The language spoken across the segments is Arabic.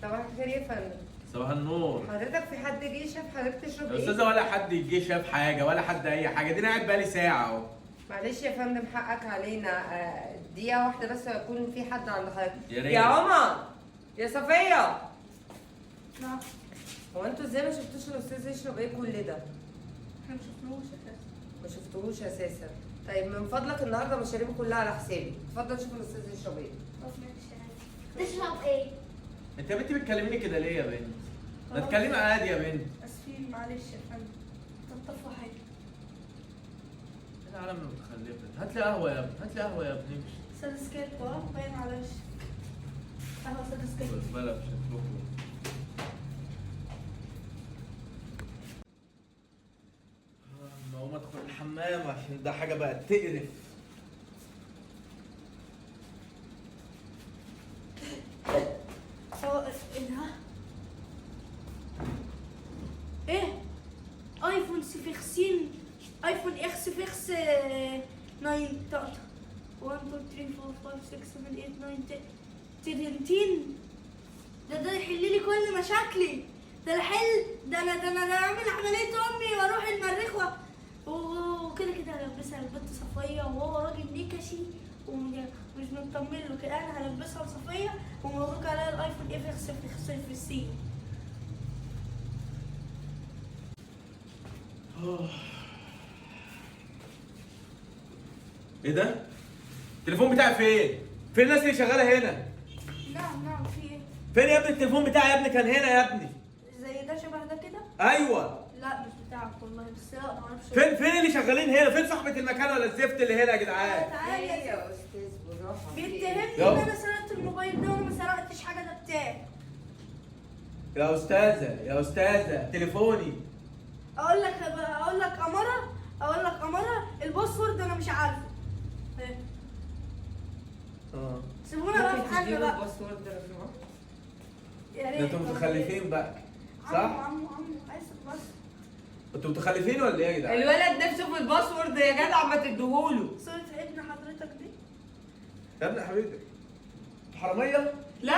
صباح الخير يا فندم. صباح النور. حضرتك في حد جه شاف حضرتك تشرب يا ايه؟ استاذه ولا حد جه شاف حاجه ولا حد اي حاجه، دي انا قاعد بقالي ساعه اهو. معلش يا فندم حقك علينا، دقيقة واحدة بس يكون في حد عند حضرتك. يا ريت. يا عمر يا صفية. نعم. هو انتوا ازاي ما شفتوش الاستاذ يشرب ايه كل ده؟ احنا مشفناهوش اساسا. ما شفتوهوش اساسا. طيب من فضلك النهارده مشاريب كلها على حسابي، اتفضل شوف الاستاذ يشرب ايه. طب ماشي. تشرب ايه؟ انت يا بنتي بتكلميني كده ليه يا بنت؟ ما تكلمي عادي يا بنت. اسفين معلش يا فندم. طب طفوا حاجه. ايه العالم المتخلفه؟ هات لي قهوه يا ابني، هات لي قهوه يا ابني. سادسكيت باين معلش. قهوه سادسكيت. بلا بشكلكم. ما هو ادخل الحمام عشان ده حاجه بقت تقرف. هو ايه ده؟ ايه؟ ايفون 16 ايفون اكس فيكس 9 1 2 3 4 5 6 7 8 9 17 ده يحل لي كل مشاكلي. ده الحل ده انا اعمل عمليه امي واروح المريخ وكده هلبسها للبنت صفيه وهو راجل نكشي ومش مطمن له كده. انا هلبسها لصفيه ومبروك عليها الايفون اكس في السين. ايه ده؟ التليفون بتاعي فين؟ فين الناس اللي شغاله هنا؟ نعم في ايه؟ فين يا ابني التليفون بتاعي يا ابني؟ كان هنا يا ابني. زي ده شبه ده كده؟ ايوه. لا مش بتاعك والله، بس لا معرفش. فين اللي شغالين هنا؟ فين صاحبة المكان ولا الزفت اللي هنا يا جدعان؟ تعالى ايه يا يا استاذ بالراحة؟ بيتهمني يلا. ان انا سرقت الموبايل ده وانا ما سرقتش حاجه، ده بتاعي. يا استاذة تليفوني. اقول لك اماره الباسورد انا مش عارفه. إيه؟ سيبونا بقى ممكن في حاجه تديله بقى. الباسورد لو سمحت؟ يا ده ريت. انتوا متخلفين بقى صح؟ عمو عايز بس. انتوا متخلفين ولا ايه يا جدعان؟ الولد نفسه في الباسورد يا جدع، ما تديهوله. صورة ابن حضرتك دي؟ يا ابني حبيبي انتوا حرامية؟ لا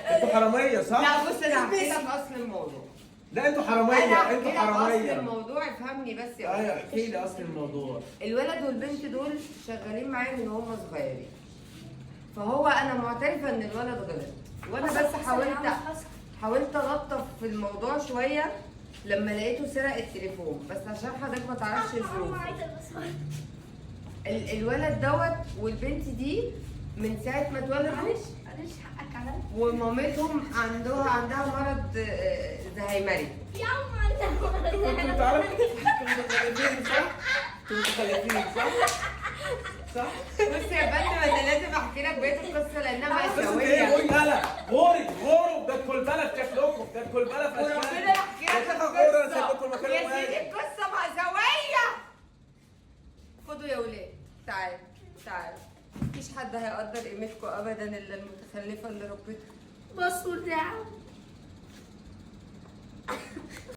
انتوا حرامية صح؟ لا بص انا هحكي لك اصل الموضوع. لا انتوا انا حرامية، هحكي انتوا لك اصل حرامية. الموضوع، افهمني بس يا ايوه أستاذ. احكي لي اصل الموضوع. الولد والبنت دول شغالين معايا من هم صغيرين، فهو انا معترفه ان الولد غلط، وانا بس حاولت الطف في الموضوع شويه لما لقيته سرق التليفون، بس عشان حضرتك ما تعرفش الظروف. الولد دوت والبنت دي من ساعه ما اتولدوا معلش حقك عليا. ومامتهم عندها مرض زهايمري. يا عم انت متخلفين صح؟ انتوا متخلفين صح؟ بص يا فندم انا لازم احكي لك بقيه القصه لانها بس ايه مأساويه. قول يلا غوروا ده الكلبله في شكلكم، ده الكلبله في وربنا اشكالكم. يحكي لك يا شيخة غورة، انا القصه سايب لكم المكان يا سيدي، وماشي. القصه مأساويه. خدوا يا ولاد تعالوا. مفيش حد هيقدر قيمتكم ابدا الا المتخلفه اللي ربتكم. باسورد يا عم.